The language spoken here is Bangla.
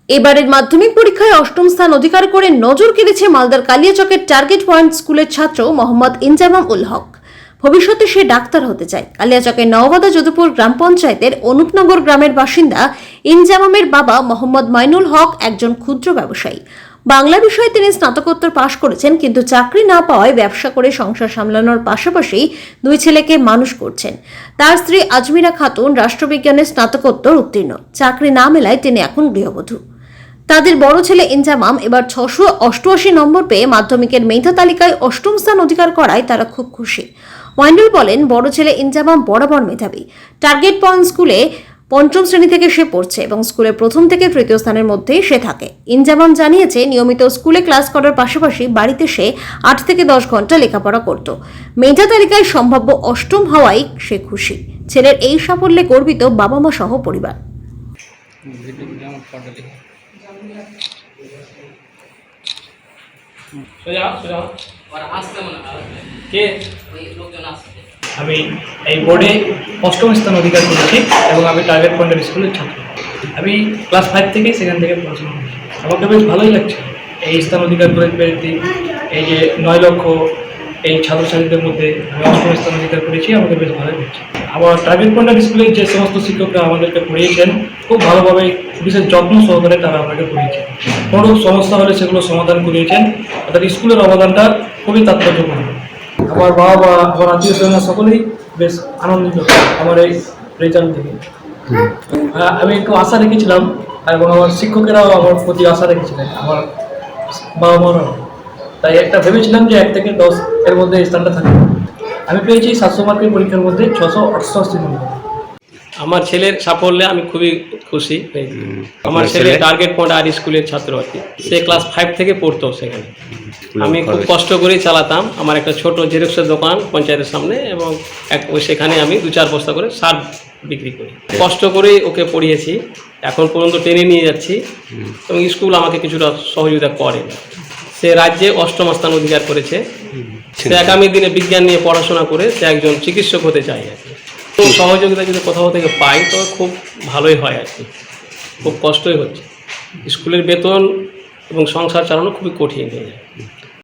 এবারের মাধ্যমিক পরীক্ষায় অষ্টম স্থান অধিকার করে নজর কেড়েছে মালদার কালিয়াচকের টার্গেট পয়েন্ট স্কুলের ছাত্র মোহাম্মদ ইনজামাম উল হক। ভবিষ্যতে সে ডাক্তার হতে চায়। কালিয়াচকের নওবাদা যদুপুর গ্রাম পঞ্চায়েতের অনুপনগর গ্রামের বাসিন্দা ইনজামামের বাবা মোহাম্মদ মাইনুল হক একজন ক্ষুদ্র ব্যবসায়ী। বাংলা বিষয়ে তিনি স্নাতকোত্তর পাশ করেছেন, কিন্তু চাকরি না পাওয়ায় ব্যবসা করে সংসার সামলানোর পাশাপাশি দুই ছেলেকে মানুষ করছেন। তার স্ত্রী আজমিরা খাতুন রাষ্ট্রবিজ্ঞানের স্নাতকোত্তর উত্তীর্ণ। চাকরি না মেলায় তিনি এখন গৃহবধূ। তাদের বড় ছেলে ইনজামাম এবার 688 নম্বর পেয়ে মাধ্যমিকের মেধা তালিকায় অষ্টম স্থান অধিকার করায় তারা খুব খুশি। ওয়াইন্ডুল বলেন, বড় ছেলে ইনজামাম বরাবর মেধাবী। টার্গেট পয়েন্ট স্কুলে পঞ্চম শ্রেণী থেকে সে পড়ছে এবং স্কুলে প্রথম থেকে তৃতীয় স্থানের মধ্যেই সে থাকে। ইনজামাম জানিয়েছে, নিয়মিত স্কুলে ক্লাস করার পাশাপাশি বাড়িতে সে 8 থেকে 10 ঘন্টা লেখাপড়া করত। মেধা তালিকায় সম্ভাব্য অষ্টম হওয়ায় সে খুশি। ছেলের এই সাফল্যে গর্বিত বাবা মা সহ পরিবার। আমি এই বোর্ডে অষ্টম স্থান অধিকার করেছি এবং আমি টার্গেট পয়েন্ট স্কুলের ছাত্র। আমি ক্লাস 5 থেকে সেখান থেকে পড়াশোনা করছি। আমাকে বেশ ভালোই লাগছে এই স্থান অধিকার করে পেরেছি। এই যে 9 লক্ষ এই ছাত্রছাত্রীদের মধ্যে আমি অষ্টম স্থান অধিকার করেছি, আমাকে বেশ ভালোই লাগছে। আমার টার্গেট পয়েন্ট স্কুলের যে সমস্ত শিক্ষকরা আমাদেরকে পড়িয়েছেন খুব ভালোভাবে বিশেষ যত্ন সহকারে তারা আমাকে পড়িয়েছেন। কোনো সমস্যা হলে সেগুলো সমাধান করিয়েছেন। অর্থাৎ স্কুলের অবদানটা খুবই তাৎপর্যপূর্ণ। আমার বাবা মা, আমার আত্মীয় স্বজন সকলেই বেশ আনন্দিত আমার এই রেজাল্ট দেখে। আমি একটু আশা রেখেছিলাম এবং আমার শিক্ষকেরাও আমার প্রতি আশা রেখেছিলেন, আমার বাবা মারাও। তাই একটা ভেবেছিলাম যে 1 থেকে 10 এর মধ্যে এই স্থানটা থাকবে। আমি পেয়েছি 700 মার্কের পরীক্ষার মধ্যে 688 নম্বর। আমার ছেলের সাফল্যে আমি খুবই খুশি। আমার ছেলে টার্গেট পয়েন্ট আর স্কুলের ছাত্র আর কি। সে ক্লাস 5 থেকে পড়তো সেখানে। আমি খুব কষ্ট করে চালাতাম। আমার একটা ছোট জেরক্সের দোকান পঞ্চায়েতের সামনে এবং সেখানে আমি 2-4 বস্তা করে সার বিক্রি করি। কষ্ট করে ওকে পড়িয়েছি, এখন পর্যন্ত টেনে নিয়ে যাচ্ছি এবং স্কুল আমাকে কিছুটা সহযোগিতা করে। সে রাজ্যে অষ্টম স্থান অধিকার করেছে। সে আগামী দিনে বিজ্ঞান নিয়ে পড়াশোনা করে সে একজন চিকিৎসক হতে চায় আর কি। তো সহযোগিতা যদি কোথাও থেকে পাই তবে খুব ভালোই হয় আর কি। খুব কষ্টই হচ্ছে, স্কুলের বেতন এবং সংসার চালানো খুবই কঠিন হয়ে যায়।